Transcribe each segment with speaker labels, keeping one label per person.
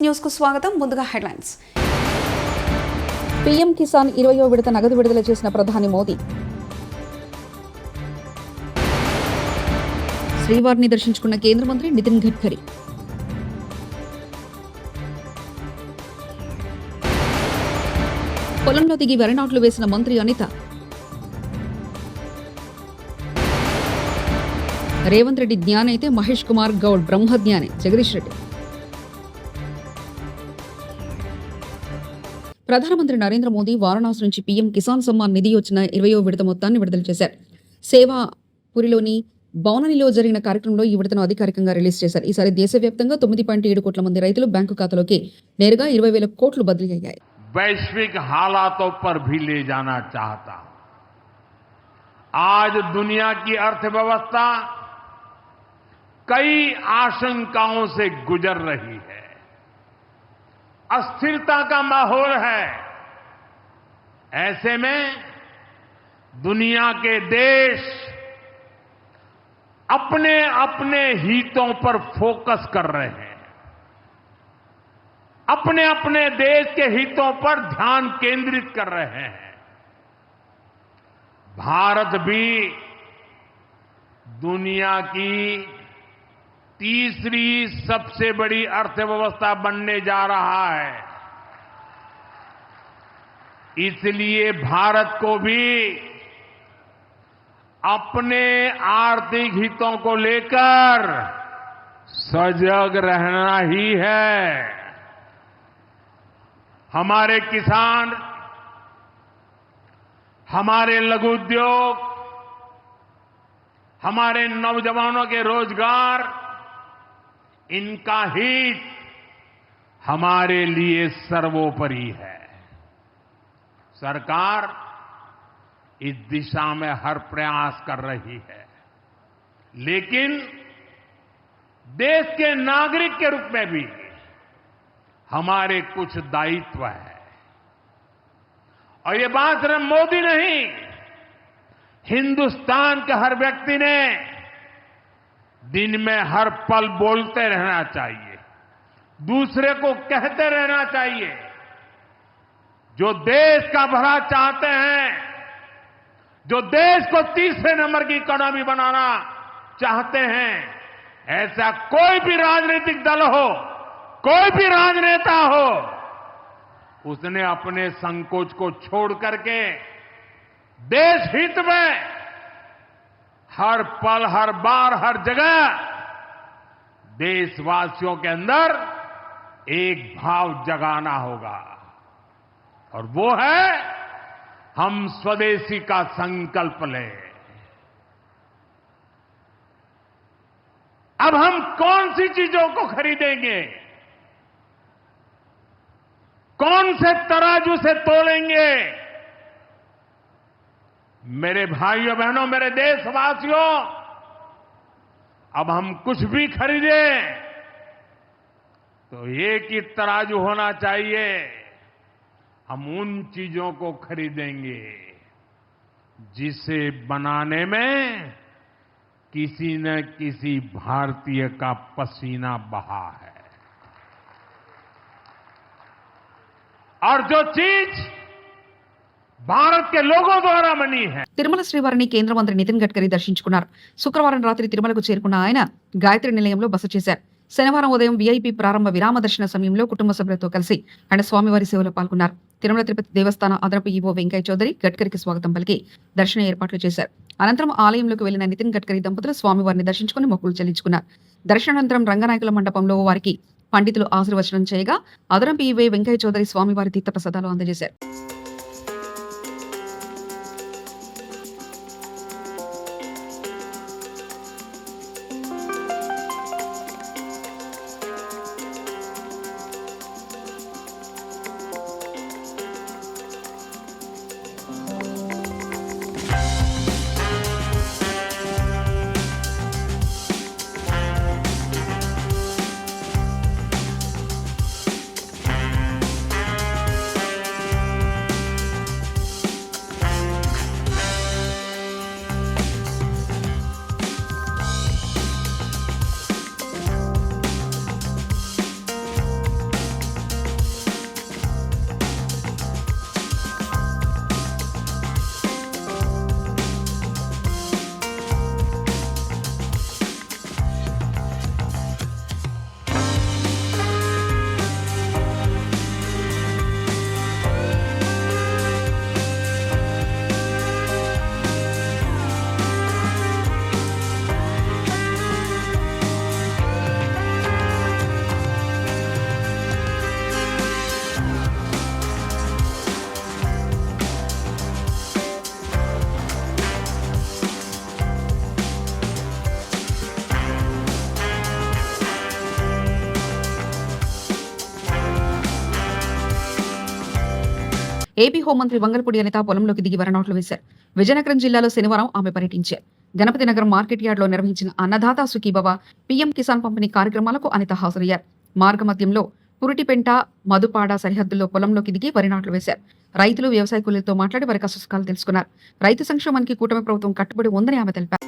Speaker 1: News కు స్వాగతం. ముందుగా హెడ్లైన్స్.
Speaker 2: పీఎం కిసాన్ 20వ విడత నగదు విడుదల చేసిన ప్రధాని మోదీ. శ్రీవారిని దర్శించుకున్న కేంద్ర మంత్రి నితిన్ గడ్కరీ. పొలంలో దిగి వరి నాట్లు వేసిన మంత్రి అనిత. రేవంత్ రెడ్డి జ్ఞాని అయితే మహేష్ కుమార్ గౌడ్ బ్రహ్మజ్ఞాని జగదీష్ రెడ్డి. ప్రధానమంత్రి నరేంద్ర మోదీ వారణాసి నుంచి పీఎం కిసాన్ సమ్మాన్ నిధి వచ్చిన 20వ విడత మొత్తాన్ని విడుదల చేశారు. సేవాపురిలోని బౌననిలో జరిగిన కార్యక్రమంలో ఈ విడతను అధికారికంగా రిలీజ్ చేశారు. ఈసారి దేశవ్యాప్తంగా 9.7 కోట్ల మంది రైతులు బ్యాంకు ఖాతాలోకి నేరుగా 20,000 కోట్లు బదిలీ అయ్యాయి.
Speaker 3: वैश्विक हालातों पर भी ले जाना चाहता हूं. आज दुनिया की अर्थव्यवस्था कई आशंकाओं से गुजर रही है. अस्थिरता का माहौल है. ऐसे में दुनिया के देश अपने अपने हितों पर फोकस कर रहे हैं. अपने अपने देश के हितों पर ध्यान केंद्रित कर रहे हैं. भारत भी दुनिया की तीसरी सबसे बड़ी अर्थव्यवस्था बनने जा रहा है. इसलिए भारत को भी अपने आर्थिक हितों को लेकर सजग रहना ही है. हमारे किसान, हमारे लघु उद्योग, हमारे नौजवानों के रोजगार, इनका हित हमारे लिए सर्वोपरि है. सरकार इस दिशा में हर प्रयास कर रही है, लेकिन देश के नागरिक के रूप में भी हमारे कुछ दायित्व है. और ये बात सिर्फ मोदी नहीं, हिंदुस्तान के हर व्यक्ति ने दिन में हर पल बोलते रहना चाहिए, दूसरे को कहते रहना चाहिए. जो देश का भला चाहते हैं, जो देश को तीसरे नंबर की इकोनॉमी बनाना चाहते हैं, ऐसा कोई भी राजनीतिक दल हो, कोई भी राजनेता हो, उसने अपने संकोच को छोड़ करके देश हित में हर पल, हर बार, हर जगह देशवासियों के अंदर एक भाव जगाना होगा. और वो है हम स्वदेशी का संकल्प लें. अब हम कौन सी चीजों को खरीदेंगे, कौन से तराजू से तोलेंगे? मेरे भाइयों बहनों, मेरे देशवासियों, अब हम कुछ भी खरीदें तो एक ही तराजू होना चाहिए. हम उन चीजों को खरीदेंगे जिसे बनाने में किसी न किसी भारतीय का पसीना बहा है. और जो चीज భారత్ के लोगों द्वारा बनी है.
Speaker 2: తిరుమల శ్రీవారిని కేంద్ర మంత్రి నితిన్ గడ్కరీ దర్శించుకున్నారు. శుక్రవారం రాత్రి తిరుమలకు చేరుకున్న ఆయన గాయత్రి నిలయంలో బస చేశారు. శనివారం ఉదయం వీఐపీ ప్రారంభ విరామ దర్శన సమయంలో కుటుంబ సభ్యులతో కలిసి ఆయన స్వామివారి సేవలో పాల్గొన్నారు. తిరుమల తిరుపతి దేవస్థాన అదనపు ఈవో వెంకయ్య చౌదరి గడ్కరీకి స్వాగతం పలికి దర్శన ఏర్పాట్లు చేశారు. అనంతరం ఆలయంలోకి వెళ్లిన నితిన్ గడ్కరీ దంపతులు స్వామివారిని దర్శించుకుని మొక్కులు చెల్లించుకున్నారు. దర్శనానంతరం రంగనాయకుల మండపంలో వారికి పండితులు ఆశీర్వచనం చేయగా అదనపు ఈవో వెంకయ్య చౌదరి స్వామివారి తీర్థప్రసాదాలు అందజేశారు. ఏపీ హోంమంత్రి వంగలపూడి అనిత పొలంలోకి దిగి వరనాట్లు వేశారు. విజయనగరం జిల్లాలో శనివారం ఆమె పర్యటించారు. గణపతి నగరం మార్కెట్ యార్డ్ లో నిర్వహించిన అన్నదాత సుఖీభవ, పీఎం కిసాన్ పంపిణీ కార్యక్రమాలకు అనిత హాజరయ్యారు. మార్గమధ్యంలో పురిటిపెంట, మధుపాడ సరిహద్దుల్లో పొలంలోకి దిగి వరి నాట్లు వేశారు. రైతులు, వ్యవసాయ కూలీలతో మాట్లాడి వారి కష్టసుఖాలు తెలుసుకున్నారు. రైతు సంక్షేమానికి కూటమి ప్రభుత్వం కట్టుబడి ఉందని ఆమె తెలిపారు.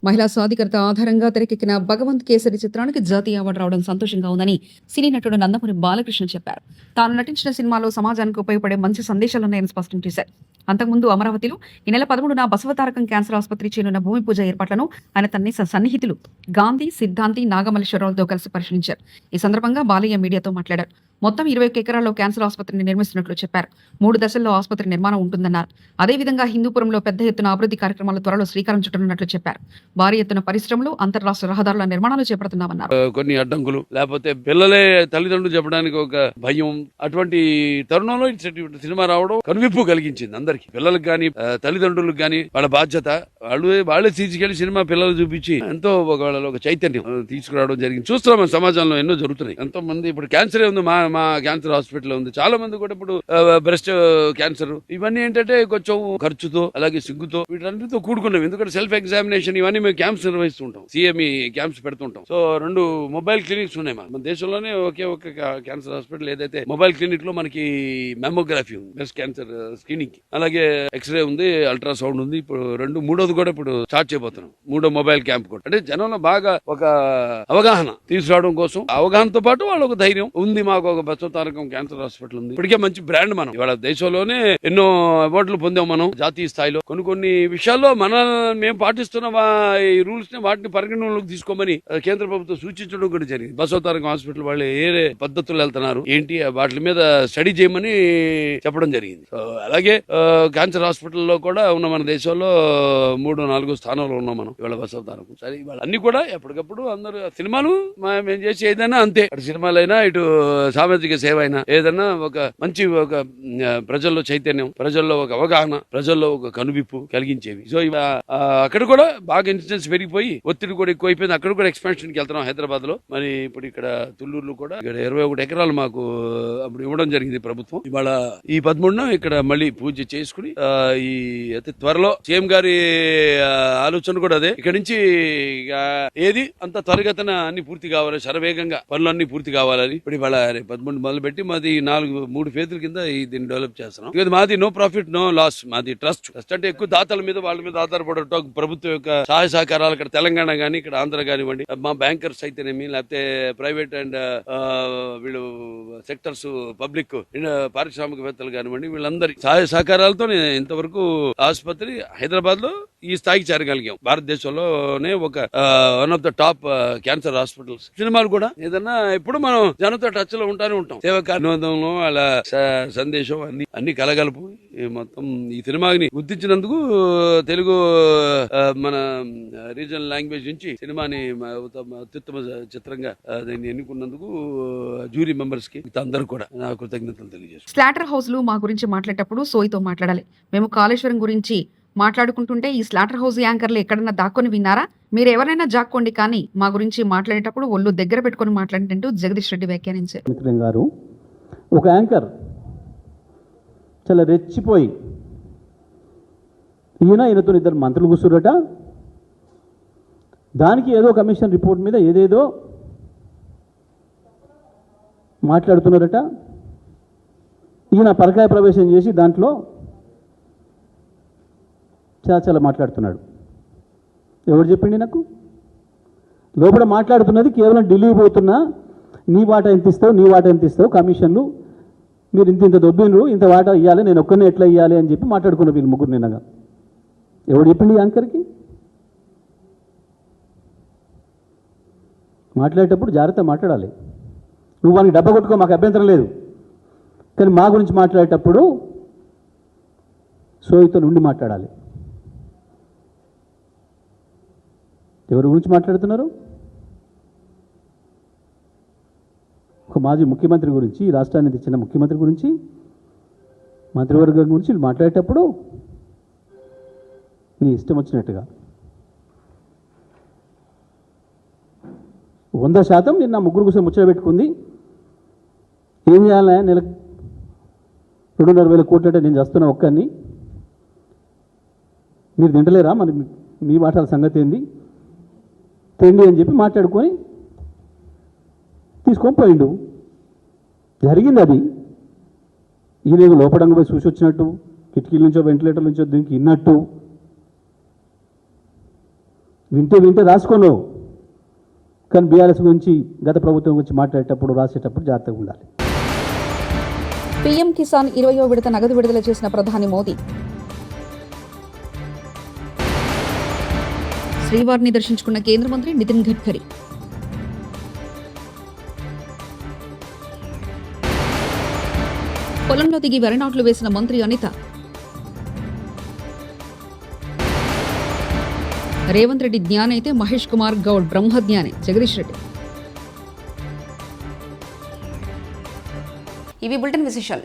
Speaker 2: మహిళా సాధికారత ఆధారంగా తెరకెక్కిన భగవంత్ కేసరి చిత్రానికి జాతీయ అవార్డు రావడం సంతోషంగా ఉందని సినీ నటుడు నందమూరి బాలకృష్ణ చెప్పారు. తాను నటించిన సినిమాలో సమాజానికి ఉపయోగపడే మంచి సందేశాలున్నాయని స్పష్టం చేశారు. అంతకుముందు అమరావతిలో ఈ నెల 11న బసవతారకం క్యాన్సర్ ఆసుపత్రి చేయనున్న భూమి పూజ ఏర్పాట్లను ఆయన తన సన్నిహితులు గాంధీ, సిద్ధాంతి, నాగమల్లేశ్వరరావుతో కలిసి పరిశీలించారు. ఈ సందర్భంగా బాలయ్య మీడియాతో మాట్లాడారు. మొత్తం 21 ఎకరాల్లో క్యాన్సర్ ఆసుపత్రిని నిర్మిస్తున్నట్లు చెప్పారు. 3 దశల్లో ఆసుపత్రి నిర్మాణం ఉంటుందన్నారు. అదేవిధంగా హిందూపురంలో పెద్ద ఎత్తున అభివృద్ధి కార్యక్రమాలు త్వరలో శ్రీకారం చుట్టనున్నట్లు చెప్పారు. భారీ ఎత్తున పరిశ్రమలు, అంతర్రాష్ట్ర రహదారుల నిర్మాణాలు చేపడుతున్నామన్నారు.
Speaker 4: కొన్ని అడ్డంకులు, లేకపోతే పిల్లలే తల్లిదండ్రులు చెప్పడానికి ఒక భయం, అటువంటి తరుణంలో సినిమా రావడం కనువిప్పు కలిగించింది అందరికి. పిల్లలకు గాని, తల్లిదండ్రులకు గాని వాళ్ళ బాధ్యత, వాళ్ళే తీసుకెళ్లి సినిమా పిల్లలు చూపించి ఎంతో ఒక చైతన్యం తీసుకురావడం జరిగింది. చూస్తున్నాం సమాజంలో ఎన్నో జరుగుతున్నాయి. ఎంతో మంది ఇప్పుడు క్యాన్సర్ ఉంది, మా క్యాన్సర్ హాస్పిటల్ ఉంది. చాలా మంది కూడా ఇప్పుడు బ్రెస్ట్ క్యాన్సర్, ఇవన్నీ ఏంటంటే కొంచెం ఖర్చుతో అలాగే సిగ్గుతో వీటన్నిటితో కూడుకున్నాం. ఎందుకంటే సెల్ఫ్ ఎగ్జామినేషన్ ఇవన్నీ మేము క్యాంప్స్ నిర్వహిస్తుంటాం, సిఎంఈ క్యాంప్స్ పెడుతుంటాం. సో 2 మొబైల్ క్లినిక్స్ ఉన్నాయి మన దేశంలోనే. ఒకే ఒక క్యాన్సర్ హాస్పిటల్ ఏదైతే మొబైల్ క్లినిక్ లో మనకి మెమోగ్రఫీ ఉంది, బ్రెస్ట్ క్యాన్సర్ స్క్రీనింగ్, అలాగే ఎక్స్రే ఉంది, అల్ట్రాసౌండ్ ఉంది. ఇప్పుడు మూడోది కూడా ఇప్పుడు స్టార్ట్ చేయబోతున్నాం, 3వ మొబైల్ క్యాంప్ కూడా. అంటే జనంలో బాగా ఒక అవగాహన తీసుకురావడం కోసం, అవగాహనతో పాటు వాళ్ళు ఒక ధైర్యం ఉంది. మాకు ఒక బసవతారకం క్యాన్సర్ హాస్పిటల్ ఉంది. ఇప్పటికే మంచి బ్రాండ్. మనం ఇవాళ దేశంలోనే ఎన్నో అవార్డులు పొందాం మనం జాతీయ స్థాయిలో. కొన్ని విషయాల్లో మేము పాటిస్తున్న ఈ రూల్స్ ని, వాటిని పరిగణనలోకి తీసుకోమని కేంద్ర ప్రభుత్వం సూచించడం కూడా జరిగింది. బసవతారకం హాస్పిటల్ వాళ్ళు ఏ పద్ధతులు వెళ్తున్నారు ఏంటి, వాటి మీద స్టడీ చేయమని చెప్పడం జరిగింది. అలాగే క్యాన్సర్ హాస్పిటల్లో కూడా ఉన్న మన దేశంలో 3-4 స్థానంలో ఉన్నాం మనం ఇవాళ బసవతారకం. సరే, ఇవాళ అన్ని కూడా ఎప్పటికప్పుడు అందరూ సినిమాలు మేము చేసి ఏదైనా అంతే, అటు సినిమాలైనా ఇటు సామాజిక సేవ అయినా ఏదైనా ఒక మంచి ఒక ప్రజల్లో చైతన్యం, ప్రజల్లో ఒక అవగాహన, ప్రజల్లో ఒక కనువిప్పు కలిగించేవి. సో అక్కడ కూడా బాగా ఇన్సిడెన్స్ పెరిగిపోయి ఒత్తిడి కూడా ఎక్కువైపోయింది. అక్కడ కూడా ఎక్స్పాన్షన్ కి వెళ్తున్నాం హైదరాబాద్ లో. మరి ఇప్పుడు ఇక్కడ తుళ్ళూరులో కూడా ఇక్కడ 21 ఎకరాలు మాకు అప్పుడు ఇవ్వడం జరిగింది ప్రభుత్వం. ఇవాళ ఈ 13న ఇక్కడ మళ్ళీ పూజ చేసుకుని ఈ అతి త్వరలో సీఎం గారి ఆలోచన కూడా అదే. ఇక్కడ నుంచి ఏది అంత త్వరగతిన అన్ని పూర్తి కావాలి, శరవేగంగా పనులన్నీ పూర్తి కావాలని ఇప్పుడు ఇవాళ 13 మొదలు పెట్టి మాది 3 ఫేజ్ల కింద దీన్ని డెవలప్ చేస్తున్నాం. మాది నో ప్రాఫిట్ నో లాస్, మాది ట్రస్ట్ అంటే ఎక్కువ దాతల మీద వాళ్ళ మీద ఆధారపడటం, ప్రభుత్వం యొక్క సహాయ సహకారాలు ఇక్కడ తెలంగాణ గానీ ఇక్కడ ఆంధ్ర కానివ్వండి, మా బ్యాంకర్స్ అయితేనేమి, లేకపోతే ప్రైవేట్ అండ్ వీళ్ళు సెక్టర్స్, పబ్లిక్ పారిశ్రామికవేత్తలు కానివ్వండి, వీళ్ళందరి సహాయ సహకారాలతో ఇంతవరకు ఆసుపత్రి హైదరాబాద్ లో ఈ స్థాయికి చేరగలిగాం. భారతదేశంలోనే ఒక one of the top cancer hospitals. సినిమాలు కూడా ఏదన్నా ఇప్పుడు మనం జనంతో టచ్ లో ఉంటానే ఉంటాం. సేవా కార్యక్రమంలో అలా సందేశం అన్ని కలగలుపు మొత్తం ఈ సినిమాని గుర్తించినందుకు తెలుగు మన రీజనల్ లాంగ్వేజ్ నుంచి సినిమాని అత్యుత్తమ చిత్రంగా దీన్ని ఎన్నుకున్నందుకు జ్యూరీ మెంబర్స్ కి అందరూ కూడా నా కృతజ్ఞతలు తెలియజేస్తాను.
Speaker 2: స్లాటర్ హౌస్ లో మా గురించి మాట్లాడేటప్పుడు సోయితో మాట్లాడాలి. మేము కాళేశ్వరం గురించి మాట్లాడుకుంటుంటే ఈ స్లాటర్ హౌస్ యాంకర్లు ఎక్కడన్నా దాక్కొని విన్నారా? మీరు ఎవరైనా జాక్కోండి, కానీ మా గురించి మాట్లాడేటప్పుడు ఒళ్ళు దగ్గర పెట్టుకుని మాట్లాడినట్టు జగదీష్ రెడ్డి వ్యాఖ్యానించారు.
Speaker 5: మిత్రం గారు, ఒక యాంకర్ చాలా రెచ్చిపోయి ఈయనతో 2 మంత్రులు కూర్చురట, దానికి ఏదో కమిషన్ రిపోర్ట్ మీద ఏదేదో మాట్లాడుతున్నారట. ఈయన పరకాయ ప్రవేశం చేసి దాంట్లో చాలా మాట్లాడుతున్నాడు. ఎవరు చెప్పిండి నాకు? లోపల మాట్లాడుతున్నది కేవలం ఢిల్లీ పోతున్నా, నీ వాటా ఎంత ఇస్తావు, నీ వాటా ఎంత ఇస్తావు, కమిషన్లు మీరు ఇంత దొబ్బినరు, ఇంత వాటా ఇవ్వాలి, నేను ఒక్కరిని ఎట్లా ఇవ్వాలి అని చెప్పి మాట్లాడుకున్న వీళ్ళు ముగ్గురు నిన్నగా. ఎవడు చెప్పిండి యాంకర్కి? మాట్లాడేటప్పుడు జాగ్రత్త మాట్లాడాలి. నువ్వు వానికి డబ్బా కొట్టుకో, మాకు అభ్యంతరం లేదు, కానీ మా గురించి మాట్లాడేటప్పుడు సోయితో నుండి మాట్లాడాలి. ఎవరి గురించి మాట్లాడుతున్నారు? ఒక మాజీ ముఖ్యమంత్రి గురించి, ఈ రాష్ట్రాన్ని తెచ్చిన ముఖ్యమంత్రి గురించి, మంత్రివర్గం గురించి వీళ్ళు మాట్లాడేటప్పుడు నీ ఇష్టం వచ్చినట్టుగా 100% నిన్న ముగ్గురు కోసం ముచ్చట పెట్టుకుంది. ఏం చేయాలి? నెలకు 2,500 కోట్లు అంటే నేను చేస్తున్నా ఒక్కరిని, మీరు తింటలేరా, మరి మీ మాటల సంగతి ఏంది, తిండి అని చెప్పి మాట్లాడుకొని తీసుకొని పోయిండు. జరిగింది అది. ఈయన లోపడంగా పోయి చూసి వచ్చినట్టు, కిటికీల నుంచో వెంటిలేటర్ నుంచో దీనికి విన్నట్టు, వింటే రాసుకోను. కానీ బీఆర్ఎస్ గురించి, గత ప్రభుత్వం గురించి మాట్లాడేటప్పుడు, రాసేటప్పుడు జాగ్రత్తగా ఉండాలి.
Speaker 2: పీఎం కిసాన్ 20వ విడత నగదు విడుదల చేసిన ప్రధాని మోదీ శ్రీవారిని దర్శించుకున్న కేంద్ర మంత్రి నితిన్ గడ్కరీ. పొలంలో దిగి వరి నాట్లు వేసిన మంత్రి అనిత. రేవంత్ రెడ్డి జ్ఞాని అయితే మహేష్ కుమార్ గౌడ్ బ్రహ్మజ్ఞాని జగదీష్ రెడ్డి.
Speaker 1: ఇవి బులెటిన్ విశేషాలు.